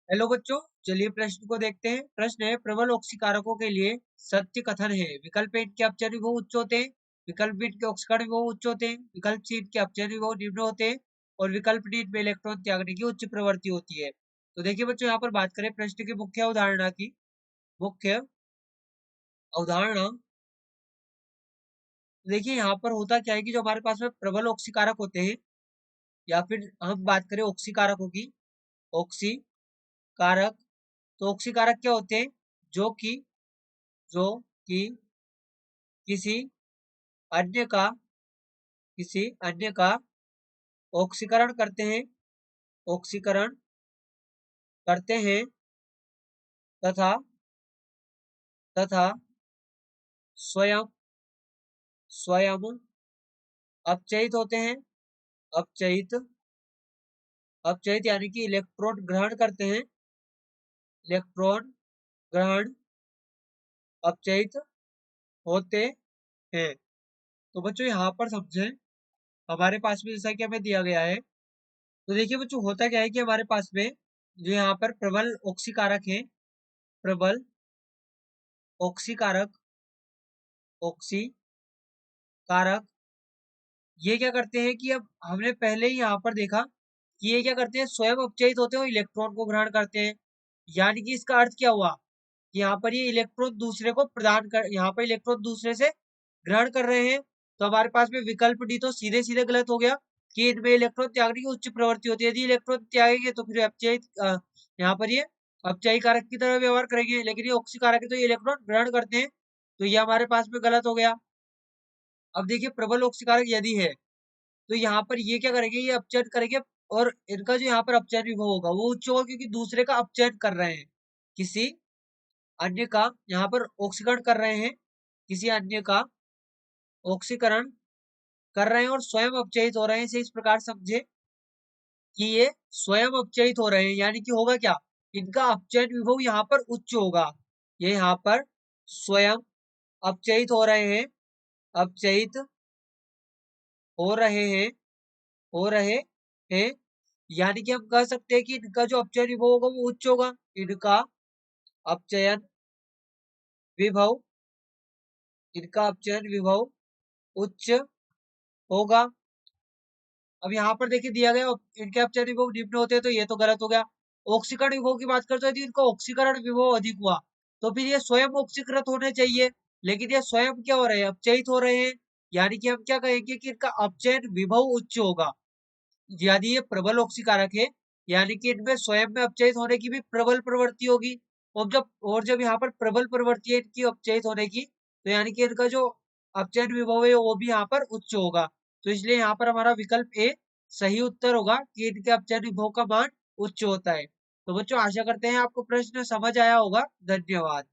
Hello बच्चों, चलिए प्रश्न को देखते हैं। प्रश्न है, प्रबल ऑक्सीकारकों के लिए सत्य कथन है। विकल्प ए के अपचयन विभव उच्च होते हैं, विकल्प बी के ऑक्सीकरण विभव उच्च होते हैं, विकल्प सी के अपचयन विभव निम्न होते हैं और विकल्प डी में इलेक्ट्रॉन त्यागने की उच्च प्रवृत्ति होती है। तो देखिए बच्चों, यहाँ पर बात करें प्रश्न की मुख्य अवधारणा की। मुख्य अवधारणा देखिए यहाँ पर होता क्या है कि जो हमारे पास में प्रबल ऑक्सीकारक होते हैं, या फिर हम बात करें ऑक्सीकारकों की, ऑक्सीकारक, तो ऑक्सीकारक क्या होते हैं? जो कि जो कि किसी अन्य का किसी अन्य का ऑक्सीकरण करते हैं, ऑक्सीकरण करते हैं तथा तथा स्वयं स्वयं अपचयित होते हैं। अपचयित अपचयित यानी कि इलेक्ट्रॉन ग्रहण करते हैं, इलेक्ट्रॉन ग्रहण, अपचयित होते हैं। तो बच्चों यहाँ पर समझें, हमारे पास में जैसा कि हमें दिया गया है, तो देखिए बच्चों होता क्या है कि हमारे पास में जो यहाँ पर प्रबल ऑक्सीकारक है, प्रबल ऑक्सीकारक ऑक्सीकारक ये क्या करते हैं कि अब हमने पहले ही यहाँ पर देखा कि ये क्या करते हैं, स्वयं अपचयित होते हैं और इलेक्ट्रॉन को ग्रहण करते हैं। यानी कि इसका अर्थ क्या हुआ कि यहाँ पर ये इलेक्ट्रॉन दूसरे को प्रदान कर, यहाँ पर इलेक्ट्रॉन दूसरे से ग्रहण कर रहे हैं। तो हमारे पास में विकल्प डी तो सीधे सीधे गलत हो गया कि इनमें इलेक्ट्रॉन त्यागने की उच्च प्रवृत्ति होती है। यदि इलेक्ट्रॉन त्यागेंगे तो फिर अपचयित यहाँ पर ये अपचयी कारक की तरह व्यवहार करेंगे, लेकिन ये ऑक्सी कारक है तो ये इलेक्ट्रॉन ग्रहण करते हैं। तो ये हमारे पास में गलत हो गया। अब देखिए प्रबल ऑक्सीकारक यदि है तो यहाँ पर ये क्या करेंगे, ये अपचयन करेंगे और इनका जो यहाँ पर अपचयन विभव होगा वो उच्च होगा, क्योंकि दूसरे का अपचयन कर रहे हैं, किसी अन्य का यहाँ पर ऑक्सीकरण कर रहे हैं, किसी अन्य का ऑक्सीकरण कर रहे हैं और स्वयं अपचयित हो रहे हैं। इसे इस प्रकार समझे कि ये स्वयं अपचयित हो रहे हैं, यानी कि होगा क्या, इनका अपचयन विभव यहाँ पर उच्च होगा। ये यहाँ पर स्वयं अपचयित हो रहे हैं, अपचयित हो रहे हैं, हो रहे हैं, यानी कि हम कह सकते हैं कि इनका जो अपचयन विभव होगा वो उच्च होगा। इनका अपचयन विभव इनका अपचयन विभव उच्च होगा। अब यहाँ पर देखिए दिया गया इनके अपचयन विभव निम्न होते हैं, तो ये तो गलत हो गया। ऑक्सीकरण विभव की बात करते हैं, यदि इनका ऑक्सीकरण विभव अधिक हुआ तो फिर ये स्वयं ऑक्सीकृत होने चाहिए, लेकिन ये स्वयं क्या हो रहे हैं, अपचयित हो रहे हैं। यानी कि हम क्या कहेंगे कि इनका अपचयन विभव उच्च होगा यदि ये प्रबल ऑक्सीकारक है, यानी कि इनमें स्वयं में अपचयित होने की भी प्रबल प्रवृत्ति होगी। और जब यहाँ पर प्रबल प्रवृत्ति है इनकी अपचयित होने की, तो यानी कि इनका जो अपचयन विभव है वो भी यहाँ पर उच्च होगा। तो इसलिए यहाँ पर हमारा विकल्प ए सही उत्तर होगा कि इनके अपचयन विभव का मान उच्च होता है। तो बच्चों आशा करते हैं आपको प्रश्न समझ आया होगा। धन्यवाद।